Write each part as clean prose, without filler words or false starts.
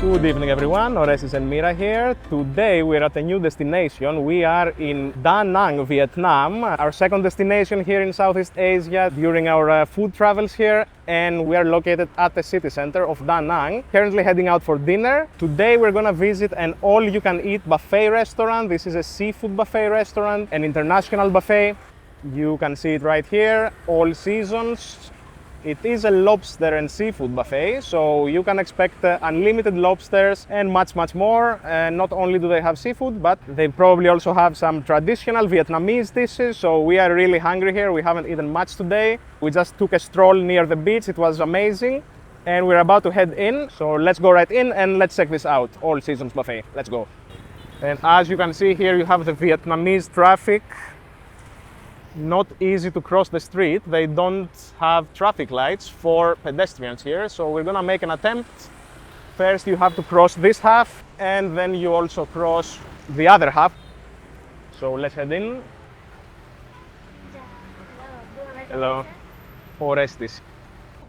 Good evening everyone, Oysters and Mira here. Today we're at a new destination. We are in Da Nang, Vietnam, our second destination here in Southeast Asia during our food travels here, and we are located at the city center of Da Nang. Currently heading out for dinner. Today we're gonna visit an all-you-can-eat buffet restaurant. This is a seafood buffet restaurant, an international buffet. You can see it right here, all seasons. It is a lobster and seafood buffet, so you can expect unlimited lobsters and much more. Not only do they have seafood, but they probably also have some traditional Vietnamese dishes, so we are really hungry here. We haven't eaten much today. We just took a stroll near the beach. It was amazing, and we're about to head in, so let's go right in and let's check this out, all seasons buffet. Let's go. And as you can see here, you have the Vietnamese traffic. Not easy to cross the street. They don't have traffic lights for pedestrians here, so we're gonna make an attempt. First you have to cross this half, and then you also cross the other half. So let's head in. Hello. Oysters.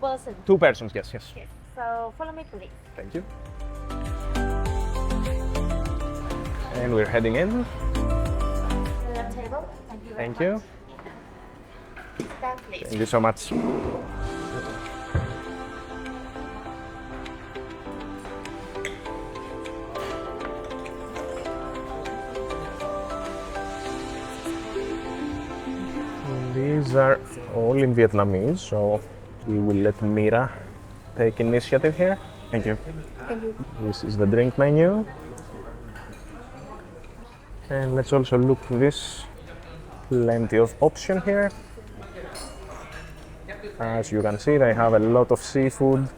2 persons. 2 persons, yes. Yes. So follow me please. Thank you. And we're heading in. Table. Thank you. Stand please. Thank you so much. These are all in Vietnamese, so we will let Mira take initiative here. Thank you. Thank you. This is the drink menu. And let's also look through this. Plenty of option here. As you can see, they have a lot of seafood,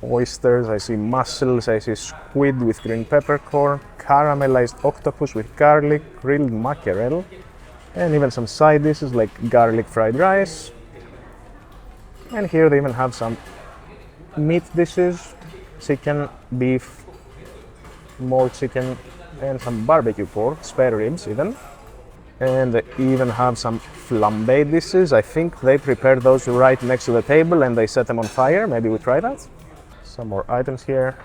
oysters, I see mussels, I see squid with green peppercorn, caramelized octopus with garlic, grilled mackerel, and even some side dishes like garlic fried rice. And here they even have some meat dishes, chicken, beef, more chicken, and some barbecue pork, spare ribs even. And they even have some flambe dishes. I think they prepare those right next to the table and they set them on fire. Maybe we try that. Some more items here.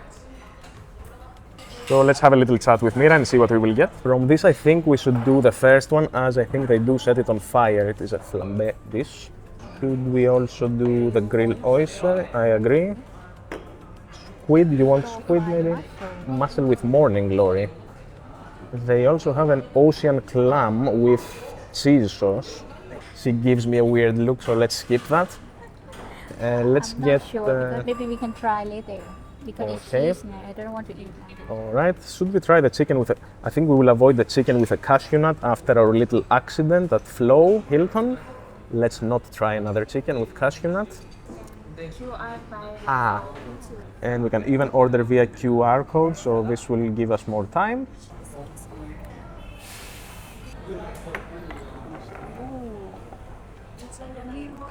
So let's have a little chat with Mira and see what we will get. From this I think we should do the first one, as I think they do set it on fire. It is a flambe dish. Could we also do the grilled oyster? I agree. Squid, you want squid maybe? Mussel with morning glory. They also have an ocean clam with cheese sauce. She gives me a weird look, so let's skip that. Let's I'm get. not sure, but maybe we can try later because Okay. it's cheese. I don't want to eat that. All right. Should we try the chicken with a? I think we will avoid the chicken with a cashew nut after our little accident at Flow Hilton. Let's not try another chicken with cashew nut. QR by Ah. And we can even order via QR code, so this will give us more time.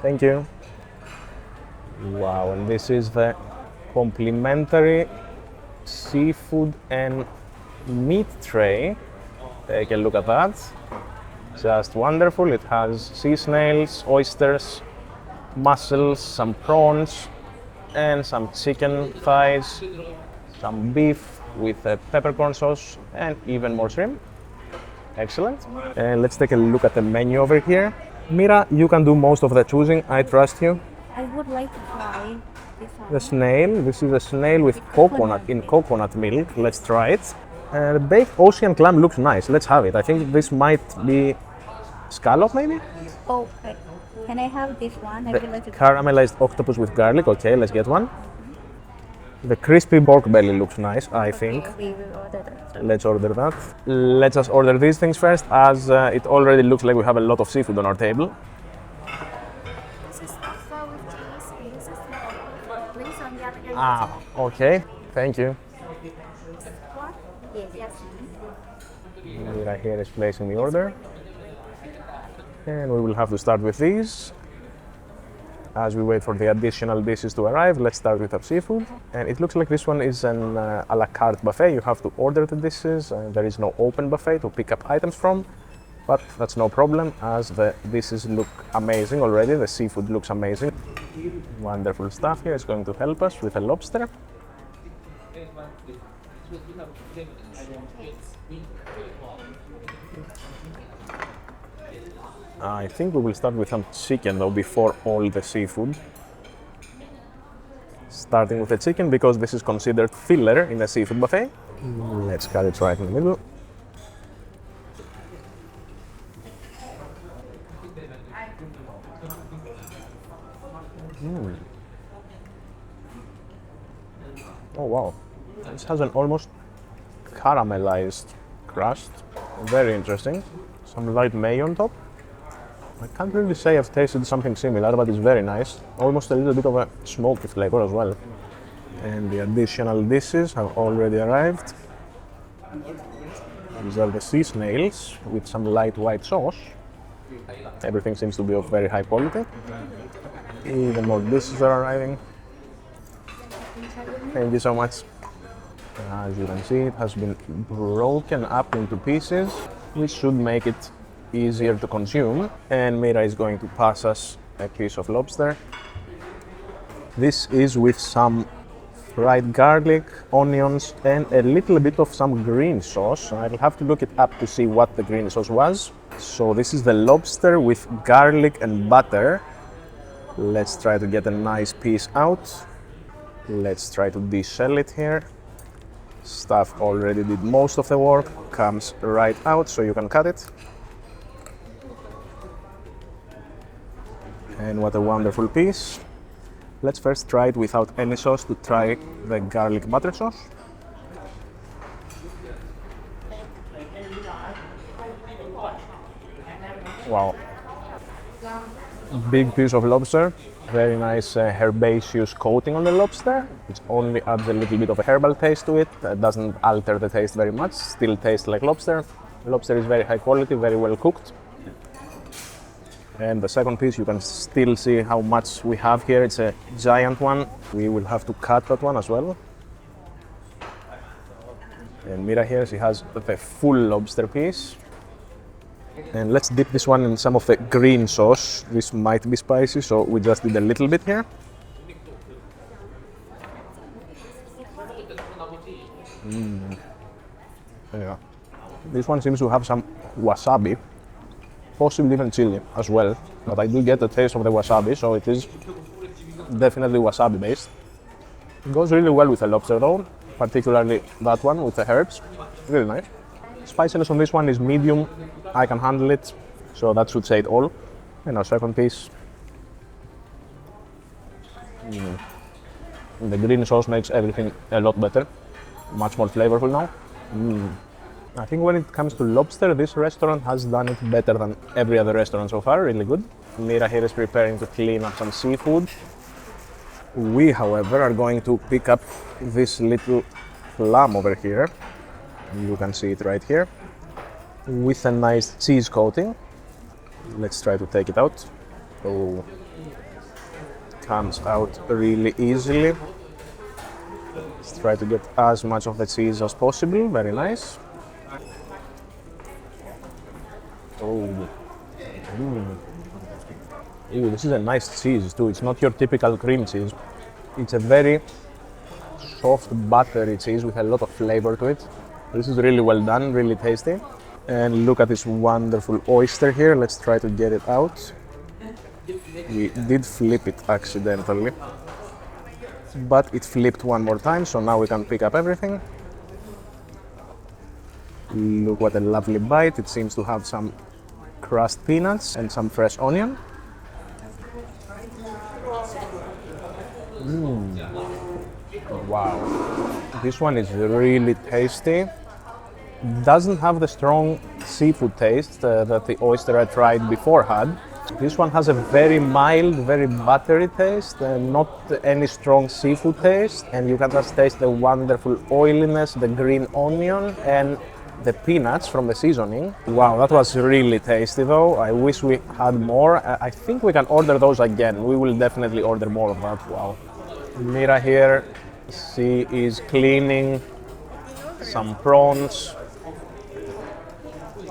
Thank you. Wow, and this is the complimentary seafood and meat tray. Take a look at that. Just wonderful. It has sea snails, oysters, mussels, some prawns, and some chicken thighs, some beef with a peppercorn sauce, and even more shrimp. Excellent. And let's take a look at the menu over here. Mira, you can do most of the choosing. I trust you. I would like to try this one. The snail. This is a snail with coconut milk. Let's try it. The baked ocean clam looks nice. Let's have it. I think this might be scallop, maybe. Oh, okay. Can I have this one? I The would like to caramelized octopus with garlic. Okay, let's get one. The crispy pork belly looks nice, I think. Okay, we will order that. Let's order that. Let's just order these things first, as it already looks like we have a lot of seafood on our table. This is pasta with cheese. This is drinks on the other end. Ah, okay. Thank you. What? Yes. Mira here is placing the order. And we will have to start with these. As we wait for the additional dishes to arrive, let's start with our seafood. And it looks like this one is an a la carte buffet. You have to order the dishes. There is no open buffet to pick up items from. But that's no problem, as the dishes look amazing already. The seafood looks amazing. Wonderful stuff here is going to help us with a lobster. I think we will start with some chicken though before all the seafood. Starting with the chicken because this is considered filler in a seafood buffet. Let's cut it right in the middle. Oh wow, this has an almost caramelized crust. Very interesting. Some light mayo on top. I can't really say I've tasted something similar, but it's very nice. Almost a little bit of a smoky flavor as well. And the additional dishes have already arrived. These are the sea snails with some light white sauce. Everything seems to be of very high quality. Even more dishes are arriving. Thank you so much. As you can see, it has been broken up into pieces, which should make it easier to consume. And Mira is going to pass us a piece of lobster. This is with some fried garlic, onions, and a little bit of some green sauce. I'll have to look it up to see what the green sauce was. So this is the lobster with garlic and butter. Let's try to get a nice piece out. Let's try to de-shell it here. Stuff already did most of the work, comes right out so you can cut it. And what a wonderful piece. Let's first try it without any sauce to try the garlic butter sauce. Wow. Big piece of lobster. Very nice herbaceous coating on the lobster, which only adds a little bit of a herbal taste to it. Doesn't alter the taste very much, still tastes like lobster. Lobster is very high quality, very well cooked. And the second piece, you can still see how much we have here. It's a giant one. We will have to cut that one as well. And Mira here, she has the full lobster piece. And let's dip this one in some of the green sauce. This might be spicy, so we just did a little bit here. Yeah. This one seems to have some wasabi, possibly even chili as well. But I do get the taste of the wasabi, so it is definitely wasabi based. It goes really well with the lobster though, particularly that one with the herbs. Really nice. Spiciness on this one is medium. I can handle it, so that should say it all. And our second piece. The green sauce makes everything a lot better. Much more flavorful now. I think when it comes to lobster, this restaurant has done it better than every other restaurant so far. Really good. Mira here is preparing to clean up some seafood. We, however, are going to pick up this little clam over here. You can see it right here, with a nice cheese coating. Let's try to take it out. Oh, comes out really easily. Let's try to get as much of the cheese as possible. Very nice. Oh, Ooh, this is a nice cheese too. It's not your typical cream cheese. It's a very soft, buttery cheese with a lot of flavor to it. This is really well done, really tasty. And look at this wonderful oyster here. Let's try to get it out. We did flip it accidentally, but it flipped one more time, so now we can pick up everything. Look what a lovely bite. It seems to have some crushed peanuts and some fresh onion. Wow, this one is really tasty. Doesn't have the strong seafood taste that the oyster I tried before had. This one has a very mild, very buttery taste, not any strong seafood taste, and you can just taste the wonderful oiliness, the green onion, and the peanuts from the seasoning. Wow, that was really tasty though. I wish we had more. I think we can order those again. We will definitely order more of that. Wow. Mira here, she is cleaning some prawns.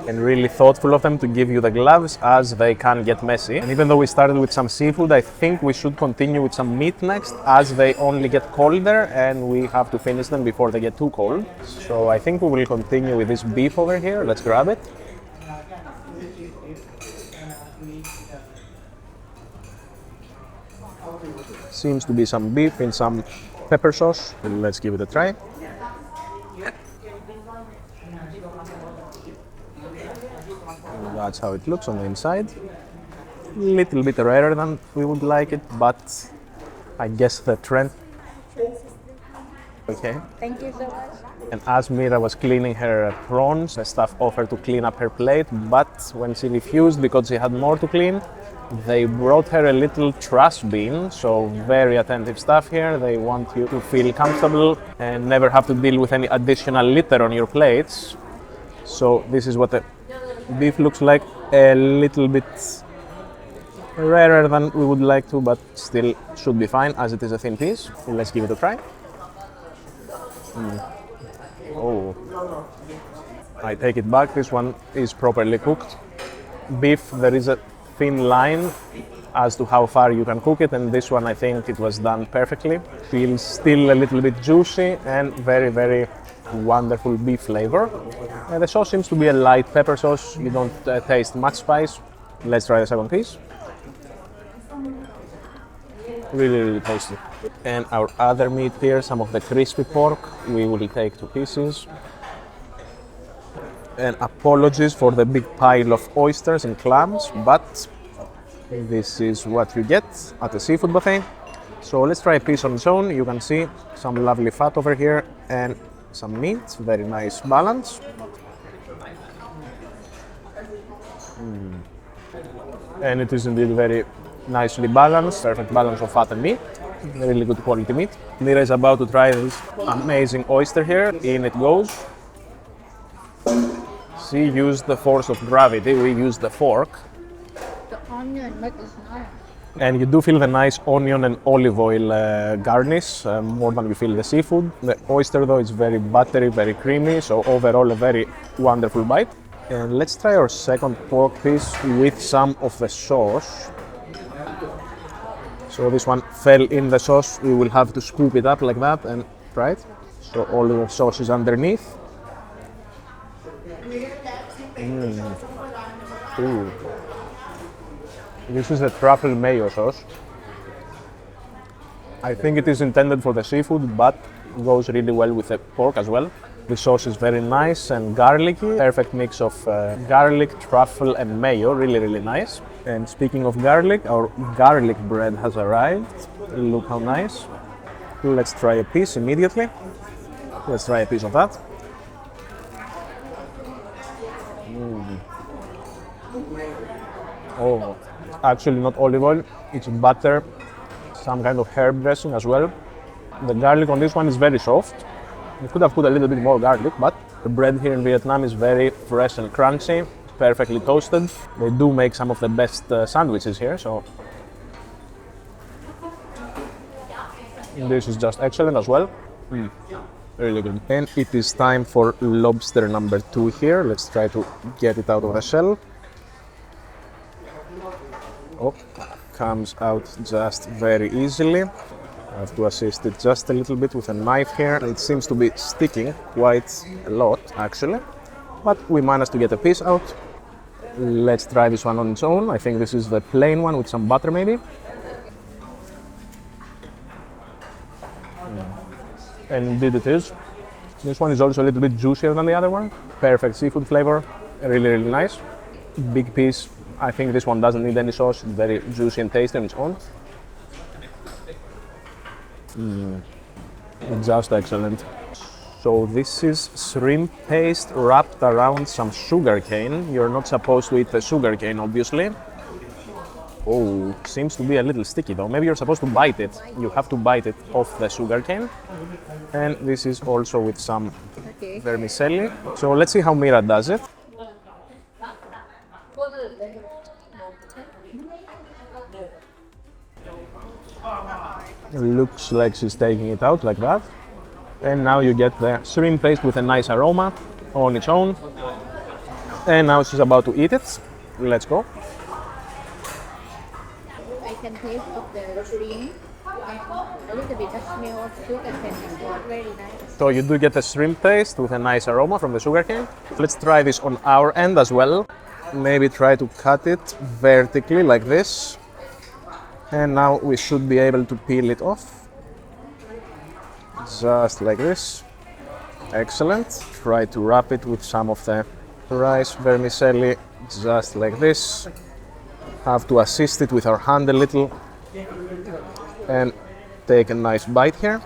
and really thoughtful of them to give you the gloves as they can get messy. And even though we started with some seafood, I think we should continue with some meat next as they only get colder and we have to finish them before they get too cold. So I think we will continue with this beef over here. Let's grab it. Seems to be some beef in some pepper sauce. Let's give it a try. That's how it looks on the inside. Little bit rarer than we would like it, but I guess the trend. Okay. Thank you so much. And as Mira was cleaning her prawns, the staff offered to clean up her plate, but when she refused because she had more to clean, they brought her a little trash bin. So very attentive staff here. They want you to feel comfortable and never have to deal with any additional litter on your plates. So this is what the beef looks like, a little bit rarer than we would like to, but still should be fine as it is a thin piece. Let's give it a try. Oh, I take it back, this one is properly cooked. Beef, there is a thin line as to how far you can cook it, and this one I think it was done perfectly. Feels still a little bit juicy and very, very wonderful beef flavor. And the sauce seems to be a light pepper sauce, you don't taste much spice. Let's try the second piece. Really, really tasty. And our other meat here, some of the crispy pork, we will take 2 pieces. And apologies for the big pile of oysters and clams, but this is what you get at the seafood buffet. So let's try a piece on its own. You can see some lovely fat over here and some meat, very nice balance. And it is indeed very nicely balanced, perfect balance of fat and meat, really good quality meat. Mira is about to try this amazing oyster here. In it goes. She used the force of gravity, we used the fork. The onion makes it nice. And you do feel the nice onion and olive oil garnish more than you feel the seafood. The oyster though is very buttery, very creamy, so overall a very wonderful bite. And let's try our second pork piece with some of the sauce. So this one fell in the sauce, we will have to scoop it up like that and try it. So all the sauce is underneath. Ooh. This is the truffle mayo sauce. I think it is intended for the seafood, but goes really well with the pork as well. The sauce is very nice and garlicky, perfect mix of garlic, truffle and mayo, really, really nice. And speaking of garlic, our garlic bread has arrived. Look how nice. Let's try a piece immediately. Let's try a piece of that. Oh, actually not olive oil, it's butter, some kind of herb dressing as well. The garlic on this one is very soft. You could have put a little bit more garlic, but the bread here in Vietnam is very fresh and crunchy, perfectly toasted. They do make some of the best sandwiches here, so this is just excellent as well. Really good. And it is time for lobster number 2 here. Let's try to get it out of the shell. Oh, comes out just very easily. I have to assist it just a little bit with a knife here. It seems to be sticking quite a lot actually, but we managed to get a piece out. Let's try this one on its own. I think this is the plain one with some butter maybe. And indeed it is. This one is also a little bit juicier than the other one. Perfect seafood flavor, really, really nice. Big piece. I think this one doesn't need any sauce, it's very juicy and tasty on its own. Just excellent. So this is shrimp paste wrapped around some sugar cane. You're not supposed to eat the sugar cane, obviously. Oh, seems to be a little sticky though. Maybe you're supposed to bite it. You have to bite it off the sugar cane. And this is also with some vermicelli. So let's see how Mira does it. It looks like she's taking it out like that. And now you get the shrimp paste with a nice aroma on its own. And now she's about to eat it. Let's go. I can taste of the shrimp and a little bit of smell of sugar cane. It's very nice. So you do get the shrimp taste with a nice aroma from the sugarcane. Let's try this on our end as well. Maybe try to cut it vertically like this. And now we should be able to peel it off. Just like this. Excellent. Try to wrap it with some of the rice vermicelli, just like this. Have to assist it with our hand a little and take a nice bite here.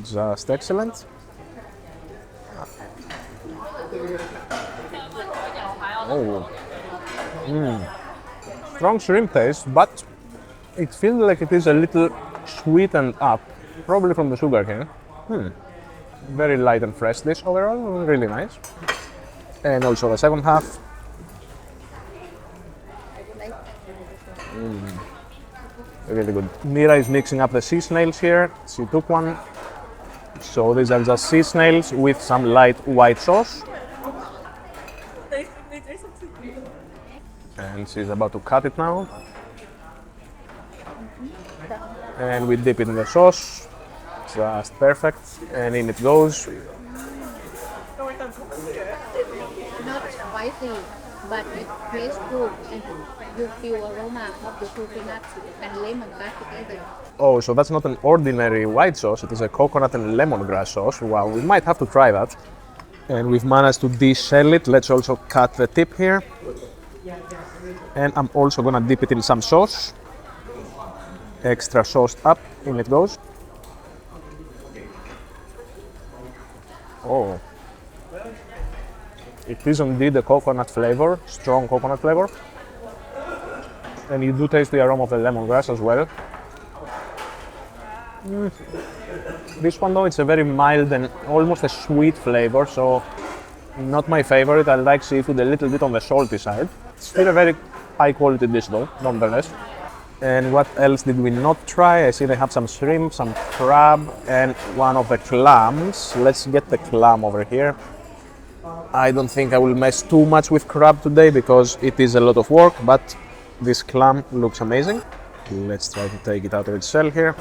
Just excellent. Oh, strong shrimp taste, but it feels like it is a little sweetened up, probably from the sugarcane. Very light and fresh dish overall, really nice. And also the second half. Really good. Mira is mixing up the sea snails here. She took one. So these are just sea snails with some light white sauce. And she's about to cut it now. And we dip it in the sauce. Just perfect. And in it goes. Not spicy, but it tastes good and you feel aroma of the coconut and lemongrass together. Oh, so that's not an ordinary white sauce, it is a coconut and lemongrass sauce. Wow, we might have to try that. And we've managed to de-shell it. Let's also cut the tip here. And I'm also gonna dip it in some sauce. Extra sauced up, in it goes. Oh. It is indeed a coconut flavor, strong coconut flavor. And you do taste the aroma of the lemongrass as well. This one though, it's a very mild and almost a sweet flavor, so not my favorite. I like seafood a little bit on the salty side. Still a very high quality dish though, nonetheless. And what else did we not try? I see they have some shrimp, some crab, and one of the clams. Let's get the clam over here. I don't think I will mess too much with crab today because it is a lot of work, but this clam looks amazing. Let's try to take it out of its shell here.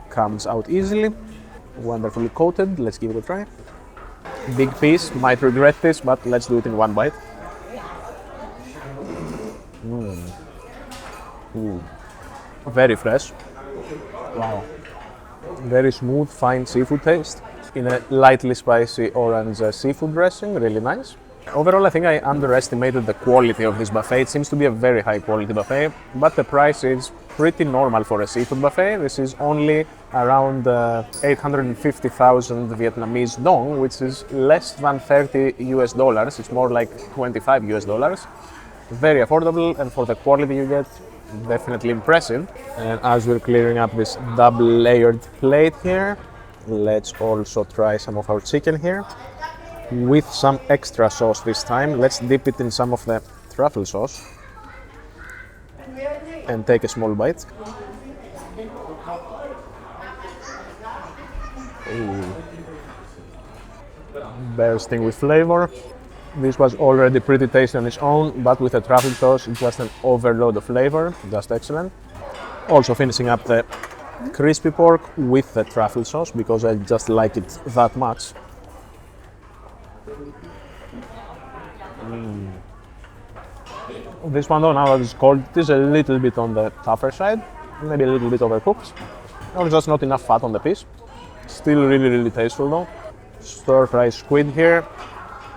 Comes out easily, wonderfully coated. Let's give it a try. Big piece, might regret this, but let's do it in one bite. Very fresh. Wow. Very smooth, fine seafood taste in a lightly spicy orange seafood dressing, really nice. Overall, I think I underestimated the quality of this buffet. It seems to be a very high quality buffet, but the price is pretty normal for a seafood buffet. This is only around 850,000 Vietnamese dong, which is less than 30 US dollars. It's more like 25 US dollars. Very affordable, and for the quality you get, definitely impressive. And as we're clearing up this double layered plate here, let's also try some of our chicken here with some extra sauce this time. Let's dip it in some of the truffle sauce and take a small bite. Ooh. Bursting with flavor. This was already pretty tasty on its own, but with the truffle sauce, it's just an overload of flavor, just excellent. Also finishing up the crispy pork with the truffle sauce because I just like it that much. This one though, now that it's cold, it is a little bit on the tougher side, maybe a little bit overcooked, or just not enough fat on the piece. Still really tasteful though. Stir-fry squid here.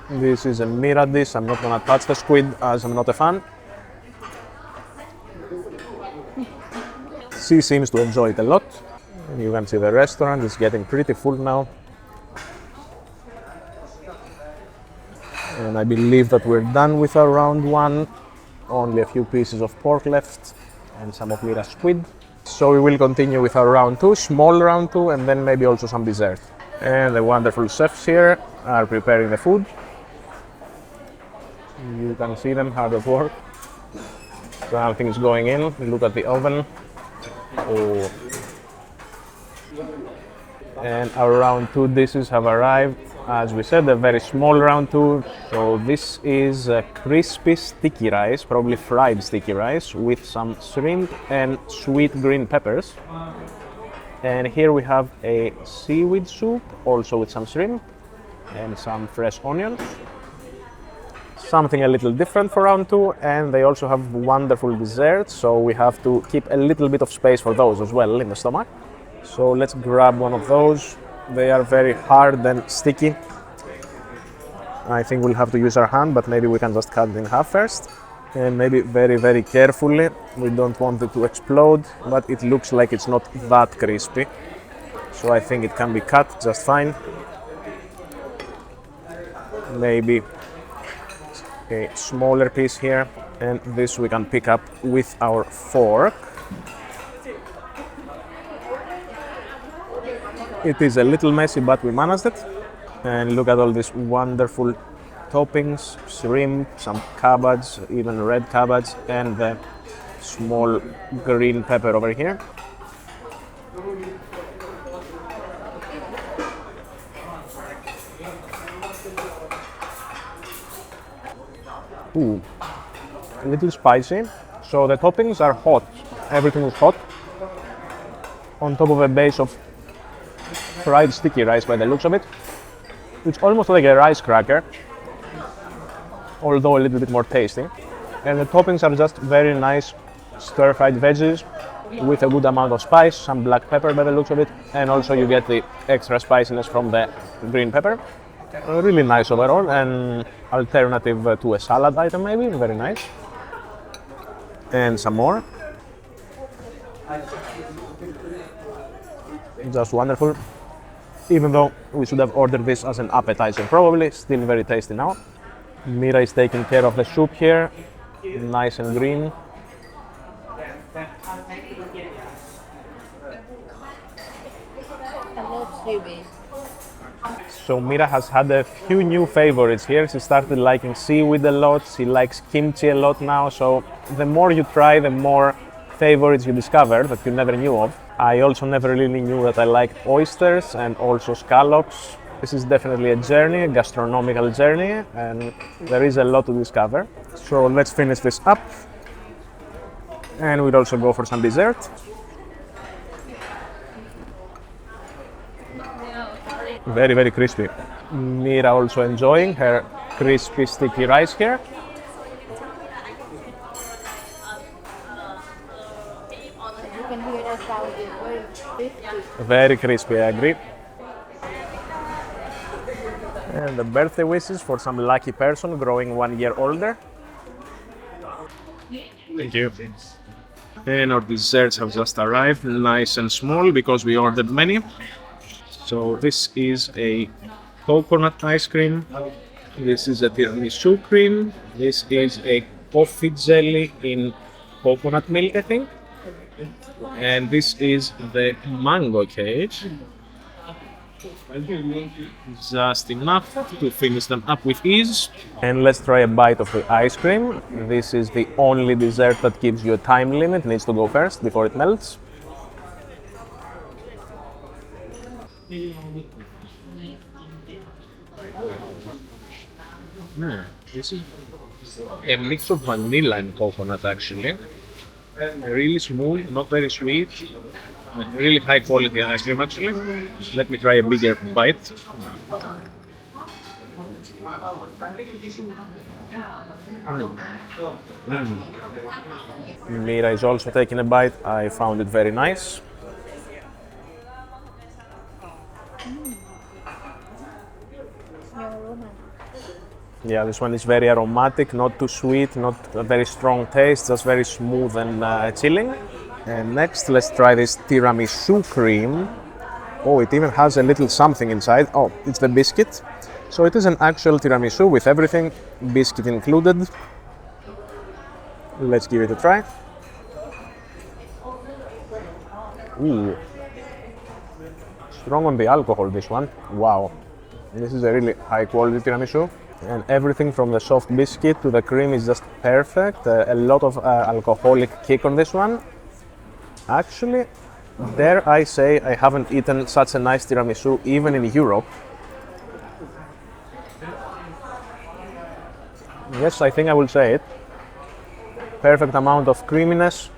This is a Mira dish. I'm not gonna touch the squid as I'm not a fan. She seems to enjoy it a lot. And you can see the restaurant is getting pretty full now. And I believe that we're done with our round one. Only a few pieces of pork left and some of Mira's squid. So we will continue with our round two, small round two, and then maybe also some dessert. And the wonderful chefs here are preparing the food. You can see them hard at work. So everything's going in. Look at the oven. Oh. And our round 2 dishes have arrived. As we said, a very small round 2. So this is a crispy sticky rice, probably fried sticky rice, with some shrimp and sweet green peppers. And here we have a seaweed soup, also with some shrimp and some fresh onions. Something a little different for round 2, and they also have wonderful desserts, so we have to keep a little bit of space for those as well in the stomach. So let's grab one of those. They are very hard and sticky. I think we'll have to use our hand, but maybe we can just cut it in half first. And maybe very carefully. We don't want it to explode, but it looks like it's not that crispy. So I think it can be cut just fine. Maybe a smaller piece here, and this we can pick up with our fork. It is a little messy, but we managed it. And look at all these wonderful toppings, shrimp, some cabbage, even red cabbage, and the small green pepper over here. Ooh, a little spicy. So the toppings are hot. Everything is hot. On top of a base of fried sticky rice by the looks of it. It's almost like a rice cracker, although a little bit more tasty. And the toppings are just very nice stir-fried veggies with a good amount of spice, some black pepper by the looks of it, and also you get the extra spiciness from the green pepper. Really nice overall, and alternative to a salad item maybe, very nice. And some more. Just wonderful. Even though we should have ordered this as an appetizer probably, still very tasty now. Mira is taking care of the soup here, nice and green. Hello, seaweed. So Mira has had a few new favorites here. She started liking seaweed a lot, she likes kimchi a lot now, so the more you try, the more favorites you discover that you never knew of. I also never really knew that I liked oysters and also scallops. This is definitely a journey, a gastronomical journey, and there is a lot to discover. So let's finish this up. And we'll also go for some dessert. Very crispy. Mira also enjoying her crispy sticky rice here. You can hear the sound, it's very crispy. Very crispy, I agree. And the birthday wishes for some lucky person growing 1 year older. Thank you. And our desserts have just arrived, nice and small because we ordered many. So this is a coconut ice cream. This is a tiramisu cream. This is a coffee jelly in coconut milk, I think. And this is the mango cake. Just enough to finish them up with ease. And let's try a bite of the ice cream. This is the only dessert that gives you a time limit. It needs to go first before it melts. This is a mix of vanilla and coconut actually. Really smooth, not very sweet. Really high quality ice cream actually. Let me try a bigger bite. Mira is also taking a bite. I found it very nice. Yeah, this one is very aromatic, not too sweet, not a very strong taste, just very smooth and chilling. And next, let's try this tiramisu cream. Oh, it even has a little something inside. Oh, it's the biscuit. So it is an actual tiramisu with everything, biscuit included. Let's give it a try. Ooh. Strong on the alcohol, this one. Wow. This is a really high quality tiramisu. And everything from the soft biscuit to the cream is just perfect. A lot of alcoholic kick on this one. Actually, Dare I say I haven't eaten such a nice tiramisu even in Europe. Yes, I think I will say it. Perfect amount of creaminess,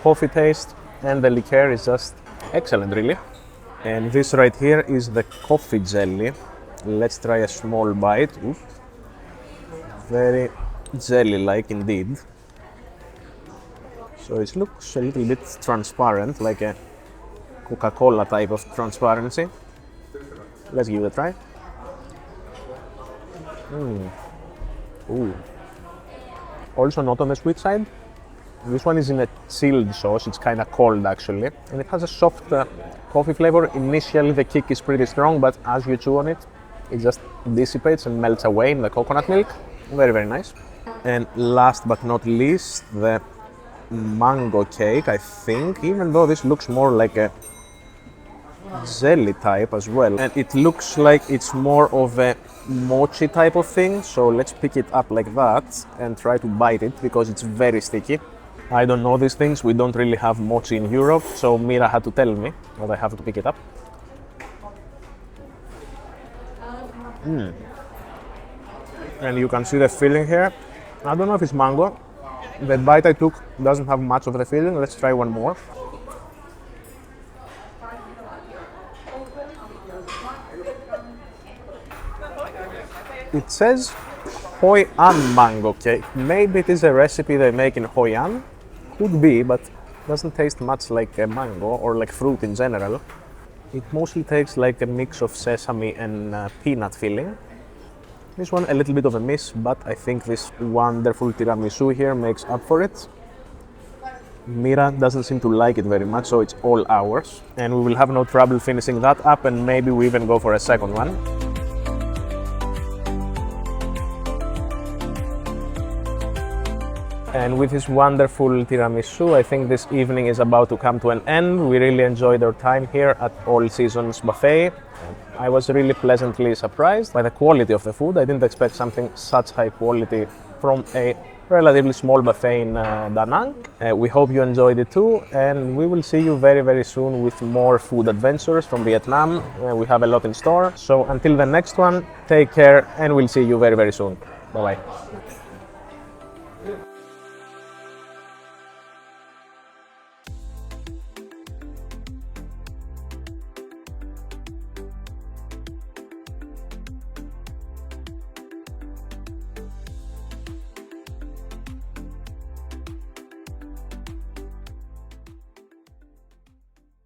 coffee taste, and the liqueur is just excellent, really. And this right here is the coffee jelly. Let's try a small bite. Oof. Very jelly-like indeed. So it looks a little bit transparent, like a Coca-Cola type of transparency. Let's give it a try. Ooh. Also not on the sweet side. This one is in a chilled sauce, it's kind of cold actually. And it has a soft coffee flavor. Initially the kick is pretty strong, but as you chew on it, it just dissipates and melts away in the coconut milk. Very, very nice. And last but not least, the mango cake, I think, even though this looks more like a jelly type as well. And it looks like it's more of a mochi type of thing. So let's pick it up like that and try to bite it because it's very sticky. I don't know these things, we don't really have mochi in Europe, so Mira had to tell me that I have to pick it up. And you can see the filling here. I don't know if it's mango. The bite I took doesn't have much of the filling. Let's try one more. It says Hoi An mango cake. Maybe it is a recipe they make in Hoi An. Could be, but doesn't taste much like a mango or like fruit in general. It mostly tastes like a mix of sesame and peanut filling. This one a little bit of a miss, but I think this wonderful tiramisu here makes up for it. Mira doesn't seem to like it very much, so it's all ours. And we will have no trouble finishing that up, and maybe we even go for a second one. And with this wonderful tiramisu, I think this evening is about to come to an end. We really enjoyed our time here at All Seasons Buffet. I was really pleasantly surprised by the quality of the food. I didn't expect something such high quality from a relatively small buffet in Da Nang. We hope you enjoyed it too, and we will see you very, very soon with more food adventures from Vietnam. We have a lot in store. So until the next one, take care, and we'll see you very, very soon. Bye-bye.